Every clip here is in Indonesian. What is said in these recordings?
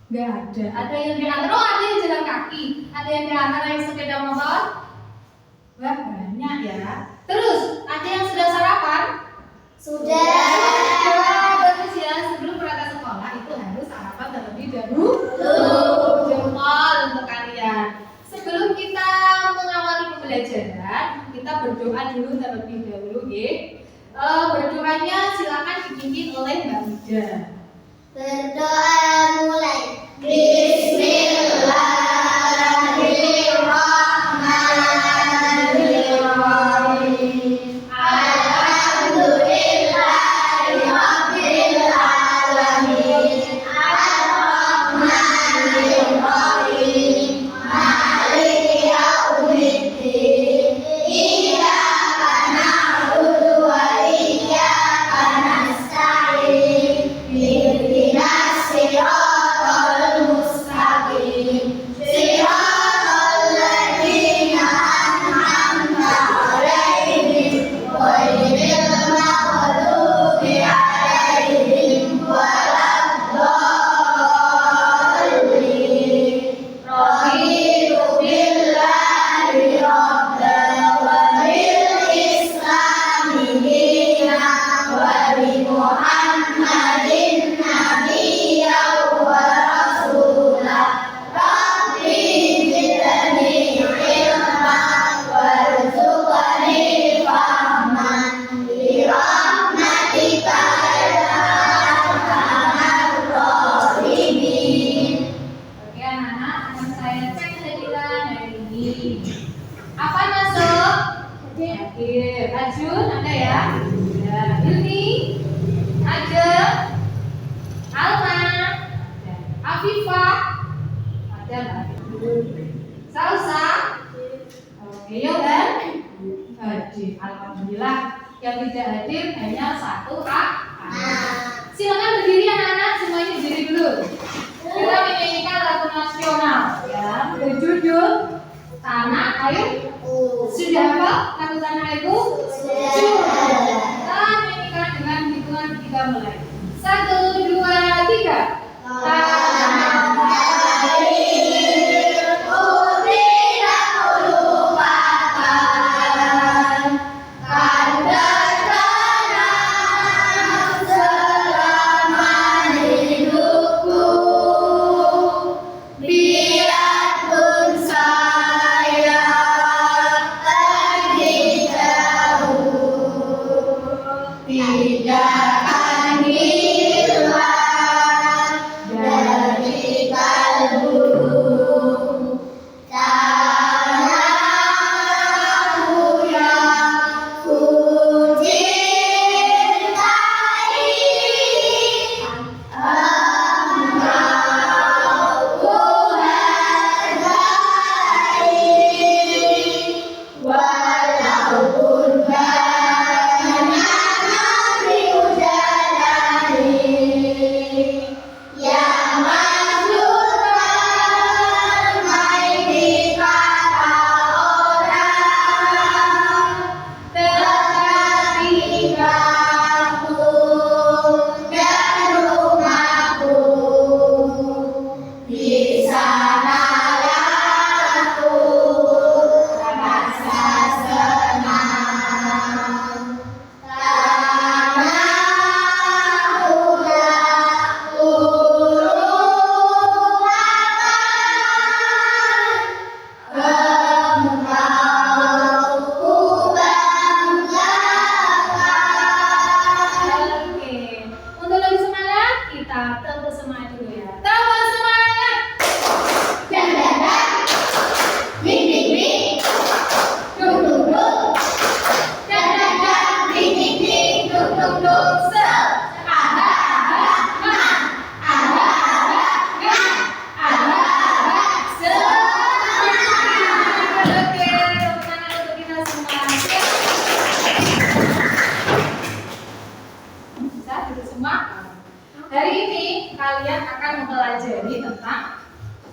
Nggak ada. Ada yang diantar, oh ada yang jalan kaki, ada yang diantar naik sepeda motor. Wah banyak ya. Terus ada yang sudah sarapan? Sudah. Bagus ya. Sebelum berangkat sekolah itu harus sarapan terlebih dahulu. Jempol untuk kalian. Sebelum kita mengawali pembelajaran, kita berdoa dulu terlebih dahulu, ya. Berdoanya silakan dipimpin oleh Mbak Ida. Berdoa mulai. Bismillahirrahmanirrahim. Alhamdulillahirabbil alamin. Arrahmanirrahim. Maliki yaumiddin. Iyyaka na'budu wa iyyaka nasta'in. Ihdinas siratal mustaqim. Siratal ladzina an'amta 'alaihim ghairil maghdubi 'alaihim waladdallin. Raditu billahi rabban wa bil islami dinan wa bi Muhammadin nabiyyan wa rasulah. Rabbi zidni ilman warzuqni fahman bi rahmatika ya arhamar rahimin. Oke anak-anak, akan saya cek hadiran hari ini. Apa masuk? Hadir. Ajun ada ya? Ya. Hilmi, Ajeng, Alma, ada. Afifah, ada Mbak. Salsa, oke Yogan, hadir. Alhamdulillah. Yang tidak hadir hanya satu kak. Silakan berdiri anak-anak, semuanya berdiri dulu. Kita menyanyikan lagu nasional yang berjudul Tanah Air. Sudah apa lagu Tanah Airku? Sudah. Kita menyanyikan dengan hitungan 3 mulai. 1, 2, 3. Tanah Airku tidak kulupakan, kan tertanam selama hidupku. Biarpun saya pergi jauh, tidak akan hilang dari kalbu. Tanahku yang ku cintai, engkau ku hargai. Walaupun banyak negeri jalani, yang masuk ramai dikata orang, tetapi kampung dan rumahku, di sanalah aku rasa senang. Tanahku yang ku lupakan, engkau ku banggakan. Oke. Untuk lebih semangat, kita tepuk semangat dulu ya. Tepuk semangat. Dan ding ding ding, dung dung dung. Dan ding ding ding, dung dung dung. Oke, tepuk tangan untuk kita semua. Bisa duduk semua. Hari ini kalian akan mempelajari tentang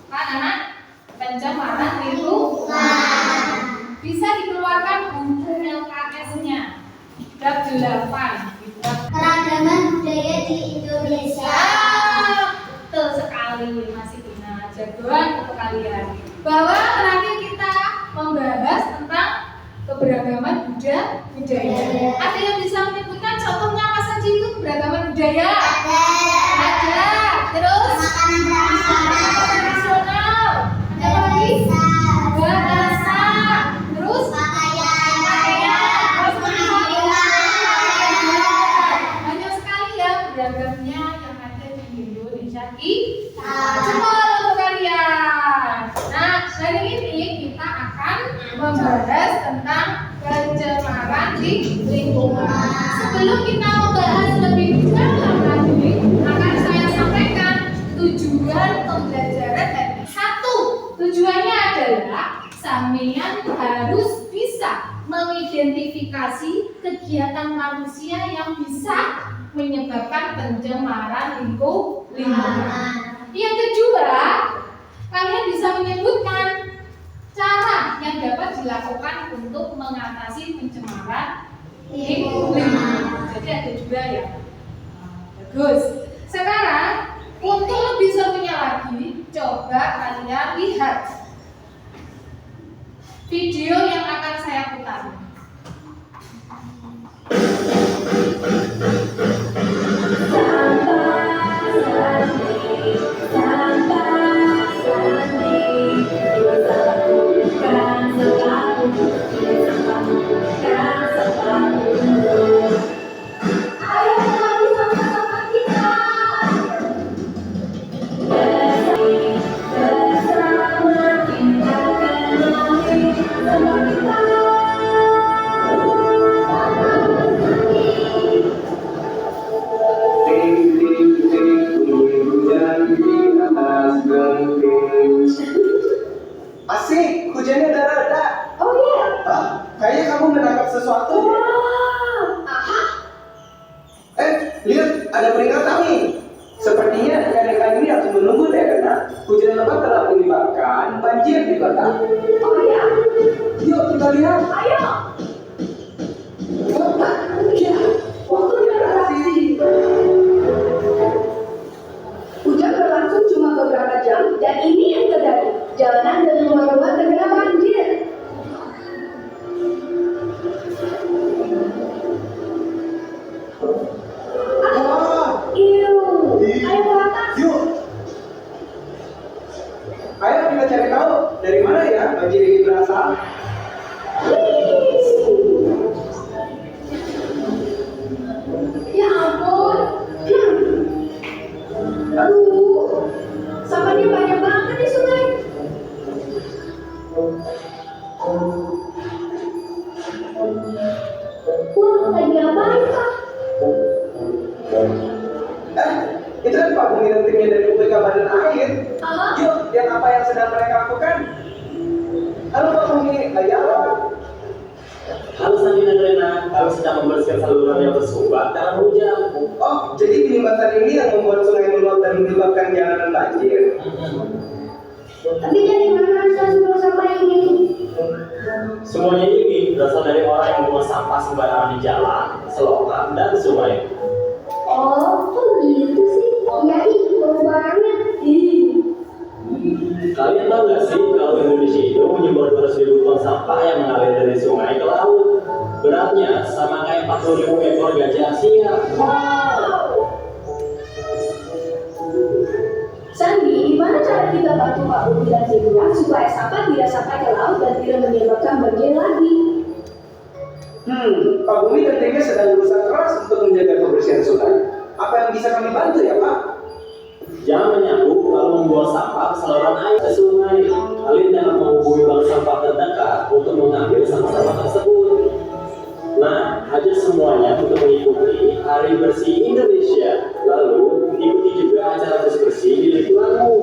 apa anak? Pencemaran lingkungan. Bisa dikeluarkan buku LKS-nya. Bab 8. Keragaman budaya di Indonesia. Betul sekali Mas bahwa terakhir kita membahas tentang keberagaman budaya. Ada yang bisa menyebutkan contohnya apa saja itu keberagaman budaya? Ada. Terus makanan tradisional. Ada apa lagi? Bahasa. Terus pakaian. Banyak sekali ya beragamnya yang ada di Indonesia kita. Coba untuk kalian. Nah, hari ini kita akan membahas tentang pencemaran di lingkungan. Sebelum kita membahas lebih dalam lagi, akan saya sampaikan tujuan pembelajaran tadi. Satu, tujuannya adalah sampean harus bisa mengidentifikasi kegiatan manusia yang bisa menyebabkan pencemaran lingkungan. Yang kedua, kalian bisa menyebutkan cara yang dapat dilakukan untuk mengatasi pencemaran lingkungan. Jadi ada juga ya. Bagus. Sekarang untuk lebih serunya lagi, coba kalian lihat video yang akan saya putar. Asik, hujannya udah reda. Oh iya. Hah? Kayaknya kamu menangkap sesuatu ya? Lihat, ada peringatan nih. Sepertinya ikan-ikan ini harus menunggu deh karena hujan lebat telah menyebabkan banjir di kota. Oh iya. Yuk kita lihat. Ayo. Ya, waktunya beraksi. Hujan berlangsung cuma beberapa jam dan ini yang terjadi. Jalanan dan rumah-rumah terkena banjir. Wah, Ayo ke atas. yuk. Ayo kita cari tahu dari mana ya banjir ini berasal. Ya ampun. Aduh, sampahnya banyak banget di sungai. Wah, lagi ngapain Pak? Itu kan Pak Bumi dan timnya dari UPK Badan Air. Yuk, lihat apa yang sedang mereka lakukan. Halo Pak Bumi, ayo. Halo Sandi dan Rena, kami sedang membersihkan saluran yang tersumbat karena hujan. Oh, jadi penyumbatan ini yang membuat sungai meluap dan menyebabkan jalanan banjir. Tapi dari mana asal semua sampah ini? Semuanya ini berasal dari orang yang membuang sampah sembarangan di jalan, selokan, dan sungai. Oh, kok gitu sih? Iya, perubahannya. Kalian tahu nggak sih kalau Indonesia itu menyumbang 200.000 ton sampah yang mengalir dari sungai ke laut? Beratnya sama kayak 40.000 ekor gajah Asia. Sandi, gimana cara kita bantu Pak Budi dan Zebra supaya sampah tidak sampai ke laut dan tidak menyebabkan banjir lagi? Pak Bumi dan timnya sedang berusaha keras untuk menjaga kebersihan sungai. Apa yang bisa kami bantu ya Pak? Jangan menyangkut kalau membuang sampah ke saluran air ke sungai. Kalian dapat menghubungi bank sampah terdekat untuk mengambil sampah-sampah tersebut. Nah, ajak semuanya untuk mengikuti Hari Bersih Indonesia. Lalu, ikuti juga acara bersih di lingkunganmu.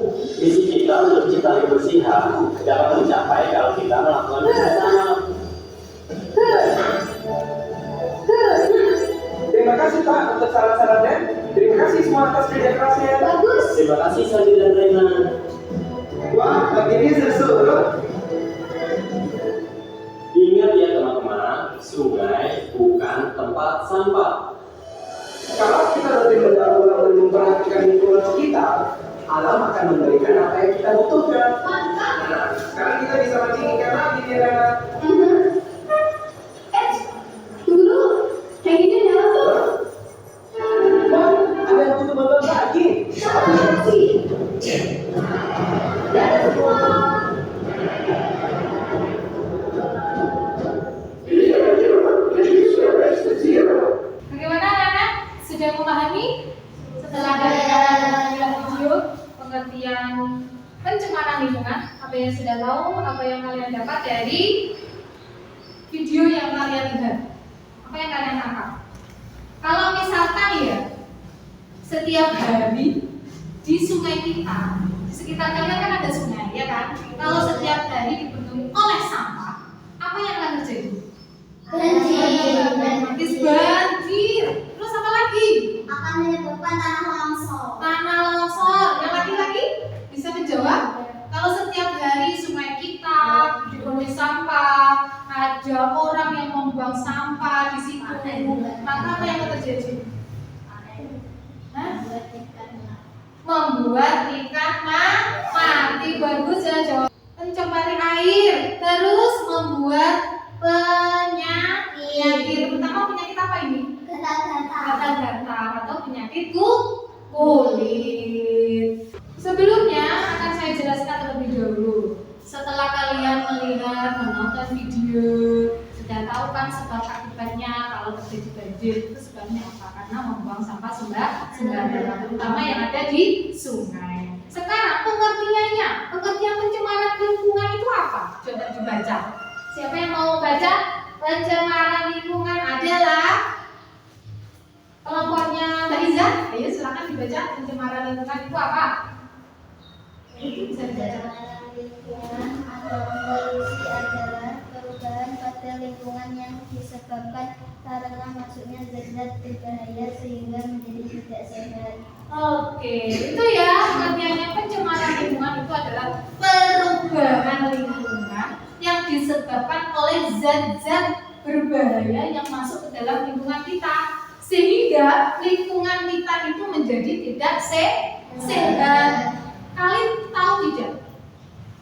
Misi kita untuk menciptakan kebersihan dapat tercapai kalau kita melakukan bersama. Terima kasih Pak untuk saran-sarannya. Terima kasih semua atas kerja kerasnya. Bagus. Terima kasih Sandi dan Rena. Wah, pagi ini seru. Ingat ya teman-teman, sungai bukan tempat sampah. Kalau kita rutin berulang dan memperhatikan lingkungan sekitar, alam akan memberikan apa yang kita butuhkan. Mantap. sekarang kita bisa mancing ikan lagi nih Rena. Tunggu dulu. Kayak gini nyala tuh. Wah, ada yang butuh bantuan lagi. Siapa sih? Dadah semua. Bagaimana anak-anak? Sudah memahami setelah dari video pengertian pencemaran lingkungan? Apa yang sudah tahu? Apa yang kalian dapat dari video yang kalian lihat? Apa yang kalian tangkap? Kalau misalkan ya, setiap hari di sungai kita, di sekitar kalian kan ada sungai, ya kan? Kalau setiap hari dipenuhi oleh sampah, apa yang akan terjadi? Otomatis banjir. Terus apa lagi? Akan menyebabkan tanah longsor. Tanah longsor. Yang lagi-lagi bisa menjawab? Kalau setiap hari sungai kita dipenuhi sampah, ada orang yang membuang sampah di situ, maka apa yang akan terjadi? Hah? Membuat ikan mati. Bagus ya jawab. Pencemari air, terus membuat penyakit. Pertama penyakit apa ini? Gatal-gatal atau penyakit kulit. Sebelumnya akan saya jelaskan terlebih dahulu. Setelah kalian melihat, menonton video, sudah tahu kan sebab akibatnya kalau terjadi banjir itu sebabnya apa? Karena membuang sampah sembarangan, terutama yang ada di sungai. Sekarang pengertian pencemaran lingkungan itu apa? Coba dibaca. Siapa yang mau baca? Pencemaran lingkungan adalah kelompoknya Mbak Iza. Ayo silakan dibaca. Pencemaran lingkungan itu apa? Bisa dibaca. Pencemaran lingkungan atau polusi adalah perubahan pada lingkungan yang disebabkan karena masuknya zat-zat berbahaya sehingga menjadi tidak sehat. Oke, itu ya pengertiannya. Pencemaran lingkungan itu adalah perubahan lingkungan yang disebabkan oleh zat-zat berbahaya yang masuk ke dalam lingkungan kita, sehingga lingkungan kita itu menjadi tidak sehat. Kalian tahu tidak?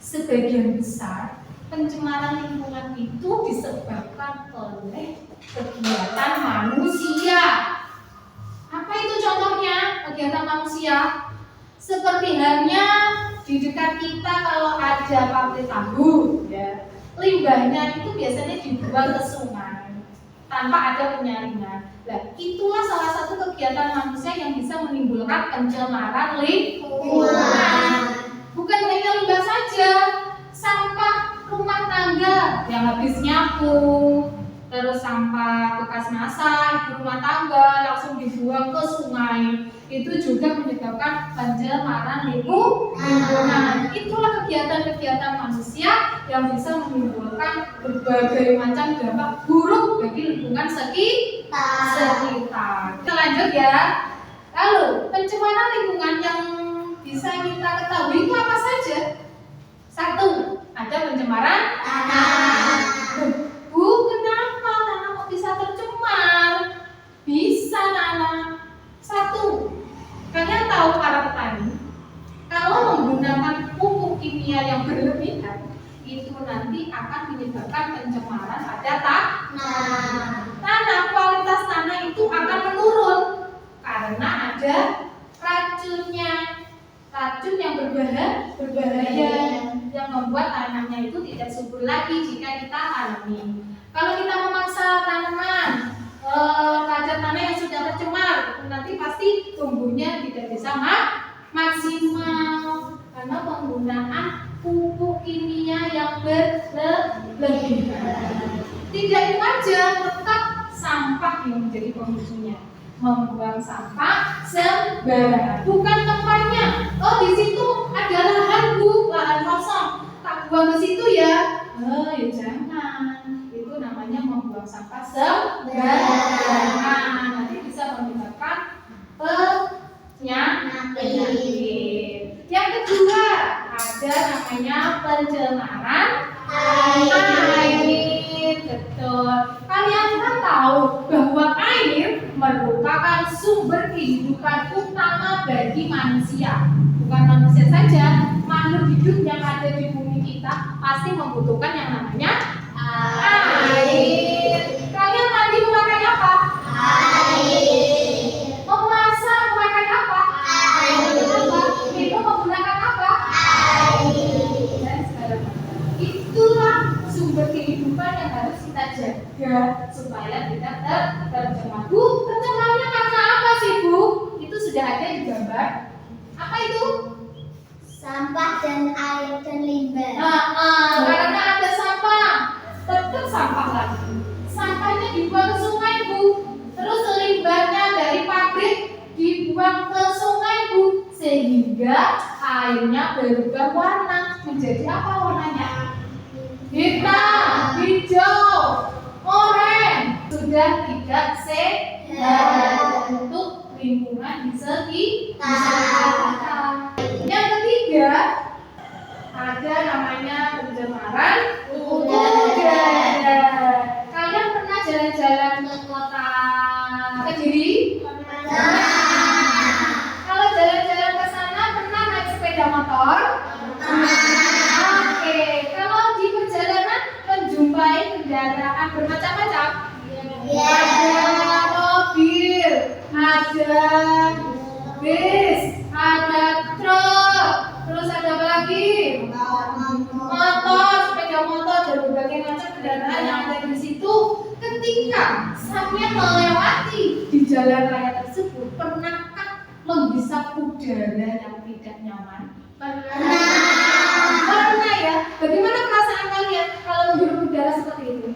Sebagian besar pencemaran lingkungan itu disebabkan oleh kegiatan manusia. Apa itu contohnya kegiatan manusia? Seperti halnya di dekat kita kalau ada pabrik tahu, ya, limbahnya itu biasanya dibuang ke sungai tanpa ada penyaringan. Nah, itulah salah satu kegiatan manusia yang bisa menimbulkan pencemaran lingkungan. Bukan hanya limbah saja, sampah rumah tangga yang habis nyapu, terus sampah bekas masak di rumah tangga langsung dibuang ke sungai, itu juga menyebabkan pencemaran lingkungan. Itulah kegiatan-kegiatan manusia yang bisa menimbulkan berbagai macam dampak buruk bagi lingkungan sekitar. Kita lanjut ya. Lalu pencemaran lingkungan yang bisa kita ketahui itu apa saja? Satu, ada pencemaran tanah. Kenapa tanah kok bisa tercemar? Bisa anak. Satu, kalian tahu para petani kalau menggunakan pupuk kimia yang berlebihan itu nanti akan menyebabkan pencemaran pada tanah. Kualitas tanah itu akan menurun karena ada racun yang berbahaya yang membuat tanahnya itu tidak subur lagi jika kita tanami. Kalau kita memaksa tanaman pada tanah yang sudah tercemar, nanti pasti tumbuhnya tidak bisa maksimal karena penggunaan pupuk kimia yang berlebihan. Tidak itu aja, tetap sampah yang menjadi pemicunya. Membuang sampah sembarangan, bukan tempatnya. Oh, di situ ada lahan kosong, tak buang ke situ ya. Ya jangan. Itu namanya membuang sampah sembarangan. Nanti bisa menyebabkan penyakit. Yang kedua, ada namanya pencemaran air. Betul. Kalian kan tahu bahwa air merupakan sumber kehidupan utama bagi manusia. Bukan manusia saja, makhluk hidup yang ada di bumi kita pasti membutuhkan yang namanya air. Kalian mandi memakai apa? Air. Memasak memakai apa? Minum menggunakan apa? Dan segala macam. Itulah sumber kehidupan yang harus kita jaga supaya tidak tercemar. Bu, tercemarnya karena apa sih, Bu? Itu sudah ada di gambar. Apa itu? Sampah dan air dan limbah. Karena ada sampah, tetap sampah lagi. Sampahnya dibuang ke sungai, Bu. Terus limbahnya dari pabrik dibuang ke sungai, Bu. Sehingga airnya berubah warna. Menjadi apa warnanya? Hitam, hijau, oranye. Sudah tidak sehat untuk lingkungan di sekitar kita. Yang ketiga, ada namanya pencemaran udara. Kalian pernah jalan-jalan ke kota Kediri? Kalau jalan-jalan ke sana pernah naik sepeda motor? Oke, kalau di perjalanan menjumpai kendaraan bermacam-macam. Ada mobil, ada bis, ada truk, terus ada apa lagi? Motor, sepeda motor, dan berbagai macam kendaraan yang ada di situ. Ketika saya melewati di jalan raya tersebut, pernahkah menghisap udara yang tidak nyaman? Pernah ya? Bagaimana perasaan kalian kalau menghirup udara seperti itu?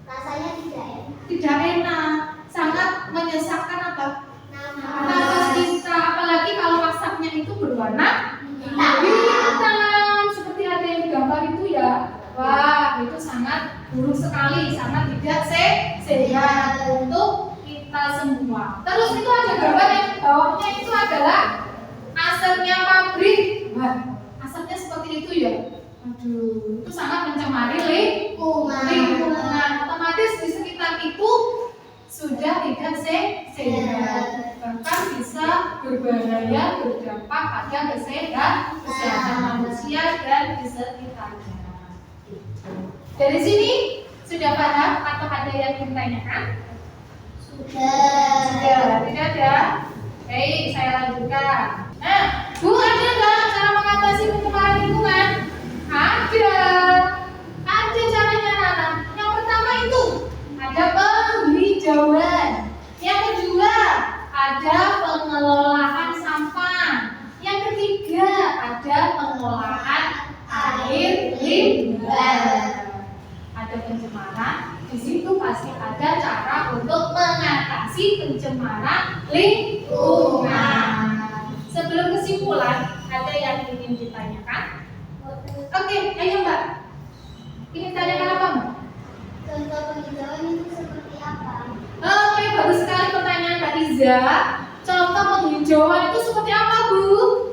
Rasanya tidak enak. Tidak enak, sangat menyesakkan apa? Nama. Nafas kita, apalagi kalau asapnya itu berwarna hitam seperti ada yang digambar itu ya. Wah, itu sangat buruk sekali, sangat tidak sehat untuk kita semua. Terus itu ada gambar yang bawahnya itu adalah asapnya pabrik. Wah, asapnya seperti itu ya. Aduh, itu sangat mencemari lingkungan. Otomatis di sekitar itu sudah tidak sehat, bahkan bisa berbahaya, berdampak pada kesehatan manusia dan di sekitarnya. Dari sini sudah paham atau ada yang ingin ditanyakan? Sudah, tidak ada? Baik, saya lanjutkan. Nah, Bu, ada nggak cara mengatasi pencemaran lingkungan? Ada caranya, Nana. Yang pertama itu ada penghijauan. Yang kedua ada pengelolaan sampah. Yang ketiga ada pengolahan air limbah. Ada pencemaran, di situ pasti ada cara untuk mengatasi pencemaran lingkungan. Sebelum kesimpulan, ada yang ingin ditanyakan? Oke, ayo Mbak. Ingin tanyakan apa Mbak? Contoh penghijauan itu seperti apa? Oke, bagus sekali pertanyaan Mbak Iza. Contoh penghijauan itu seperti apa, Bu?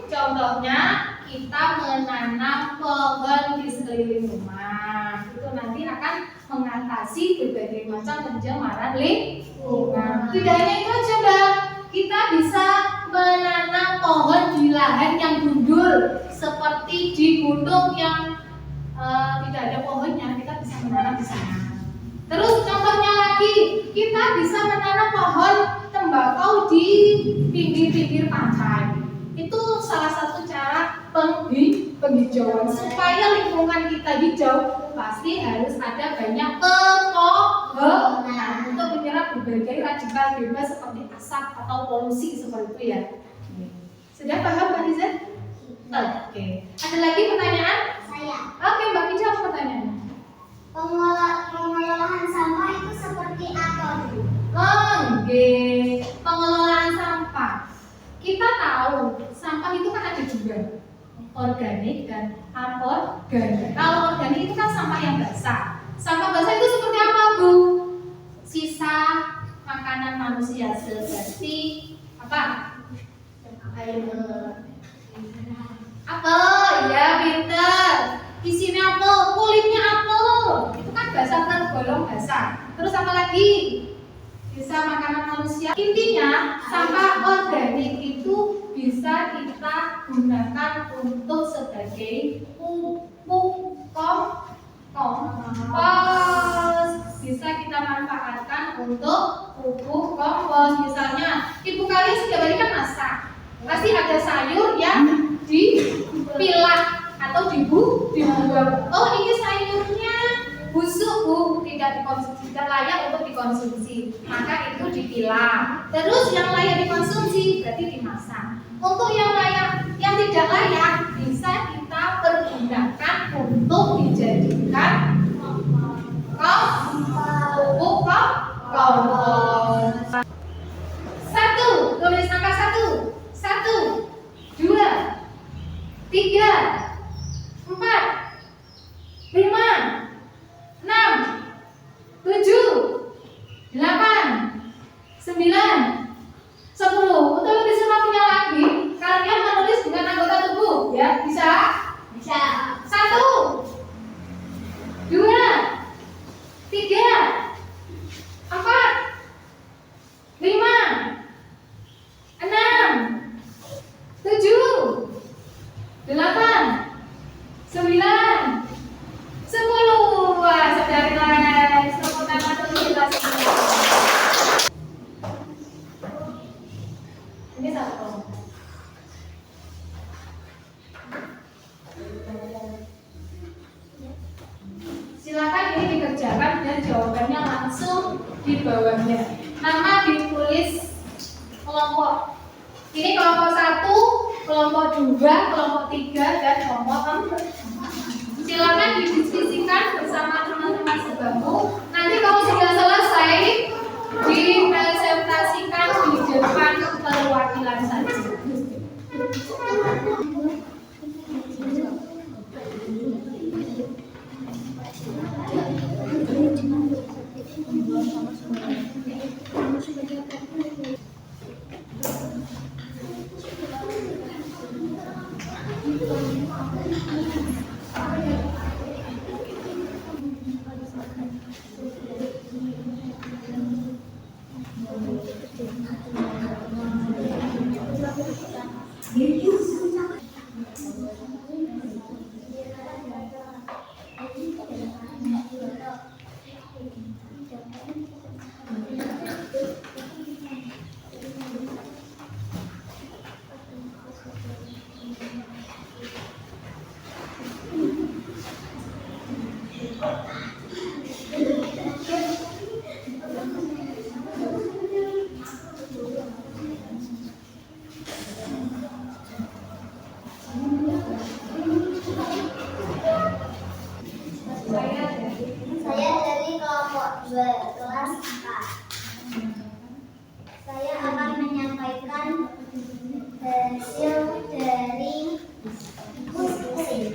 Contohnya kita menanam pohon di sekeliling rumah. Itu nanti akan mengatasi berbagai macam pencemaran lingkungan. Tidak hanya itu aja, Mbak. Kita bisa menanam pohon di lahan yang gundul, seperti di gunung yang tidak ada pohonnya, kita bisa menanam di sana. Terus contohnya lagi, kita bisa menanam pohon tembakau di pinggir-pinggir pantai. Itu salah satu cara penghijauan. Supaya lingkungan kita hijau, pasti harus ada banyak pepohonan untuk menyerap berbagai radikal bebas seperti asap atau polusi seperti itu ya. Sudah paham Mbak Iza? Oke. Ada lagi pertanyaan? Saya. Oke, Mbak Ija, apa pertanyaannya? Pengolahan sampah itu seperti apa, Bu? Oke, pengelolaan sampah. Kita tahu sampah itu kan ada dua, organik dan anorganik. Kalau organik itu kan sampah yang basah. Sampah basah itu seperti apa, Bu? Sisa makanan manusia seperti apa? Apel, ya pinter. Isinya apel, kulitnya apel. Itu kan basah, tergolong basah. Terus apa lagi? Sisa makanan manusia. Intinya sampah organik itu kompos. Misalnya ibu kalian setiap hari kan masak, pasti ada sayur yang dipilah atau dibuang. Oh, ini sayurnya busuk bu, tidak dikonsumsi, tidak layak untuk dikonsumsi, maka itu dipilah. Terus yang layak dikonsumsi berarti dimasak. Untuk yang layak, yang tidak layak bisa kita pergunakan untuk dijadikan pupuk kompos. 1, tulis angka 1. 1, 2, 3, 4, 5, 6, 7, 8, 9, 10. Untuk lebih selengkapnya lagi, kalian menulis dengan anggota tubuh, ya? Bisa? Bisa. 1, 2, 3, 4, 5, 6, 7, 8, 9, 10. Wah, saudari guys, tepuk tangan untuk kita semua. Ini satu kelompok. Silakan ini dikerjakan dan jawabannya langsung di bawahnya. Nama ditulis kelompok. Ini kelompok 1, kelompok 2, kelompok 3, dan kelompok 4. Silakan didiskusikan bersama teman-teman sebangku. Nanti kalau sudah selesai, dipresentasikan di depan perwakilan saja. Saya dari kelompok 2 kelas 4. Saya akan menyampaikan hasil dari diskusi.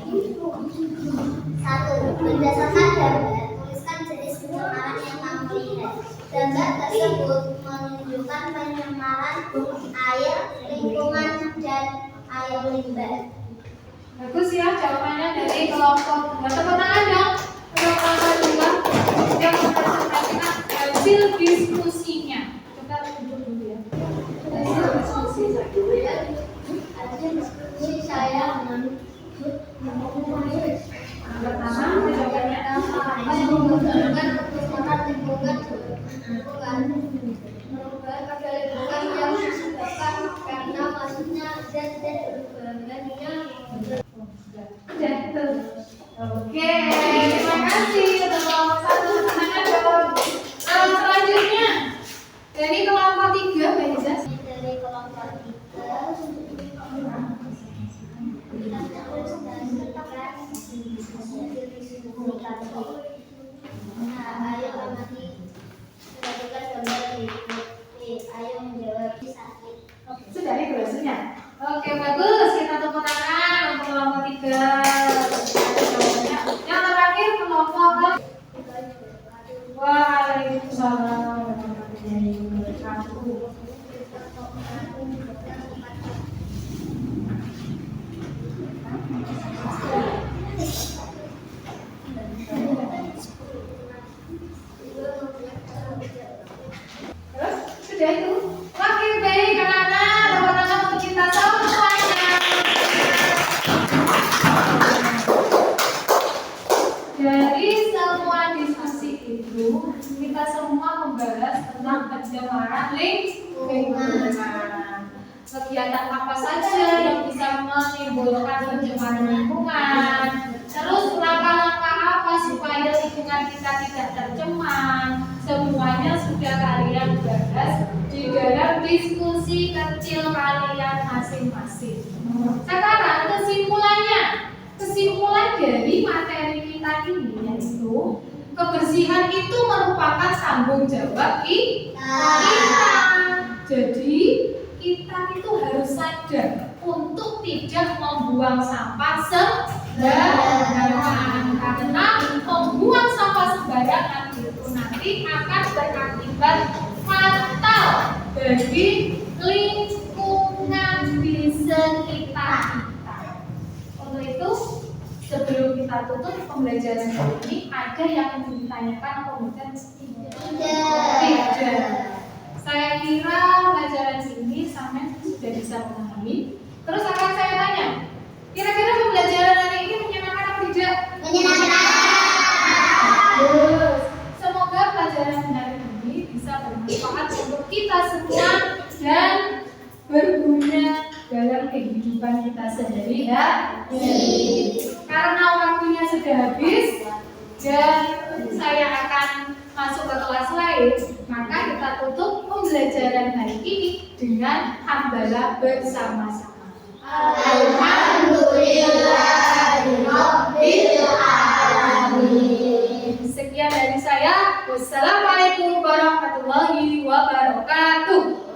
1. Berdasarkan gambar, tuliskan jenis pencemaran yang kamu lihat. Gambar tersebut menunjukkan pencemaran air, lingkungan, dan air limbah. Bagus ya jawabannya dari kelompok 2. Tepuk tangan dong untuk kelompok 2 yang mempresentasikan hasil diskusinya. Kita duduk dulu ya. Hasil diskusi Hasil diskusi saya pertama jawabannya menunjukkan pencemaran lingkungan merupakan pada lingkungan yang disebabkan karena masuknya zat berbahaya. Oke, terima kasih untuk kelompok 1. Tangan dong. Selanjutnya dari kelompok 3, Mbak Iza. Dari kelompok 3 kita terus melanjutkan nah, ayo amati perhatikan gambar berikut. Ayo menjawab sakit. Sudah nih brosurnya. Oke, bagus. Kita tepuk tangan untuk kelompok 3. Yang terakhir kelompok. Waalaikumsalam warahmatullahi wabarakatuh. Terus sudah itu. Oke, baik anak-anak, tepuk tangan untuk kita semuanya. Dari semua diskusi itu, kita semua membahas tentang pencemaran lingkungan. lingkungan. Kegiatan apa saja yang bisa menimbulkan pencemaran lingkungan. Terus langkah-langkah apa supaya lingkungan kita tidak tercemar. Semuanya sudah kalian bahas di dalam diskusi kecil kalian masing-masing. Sekarang kesimpulan dari materi kita ini yaitu kebersihan itu merupakan tanggung jawab kita. Jadi kita itu harus sadar untuk tidak membuang sampah sembarangan, karena membuang sampah sembarangan itu nanti akan berakibat fatal bagi lingkungan di sekitar kita. Untuk itu, sebelum kita tutup pembelajaran hari ini, ada yang ingin ditanyakan atau bukan? Tidak. Saya kira pelajaran ini sampai sudah bisa memahami. Terus akan saya tanya, kira-kira pembelajaran hari ini menyenangkan atau tidak? Menyenangkan. Semoga pelajaran hari ini bisa bermanfaat untuk kita semua dan berguna dalam kehidupan kita sehari-hari. Karena waktunya sudah habis dan saya akan masuk ke kelas lain, maka kita tutup pembelajaran hari ini dengan hamdalah bersama-sama. Alhamdulillahirabbil alamin. Sekian dari saya. Wassalamualaikum warahmatullahi wabarakatuh.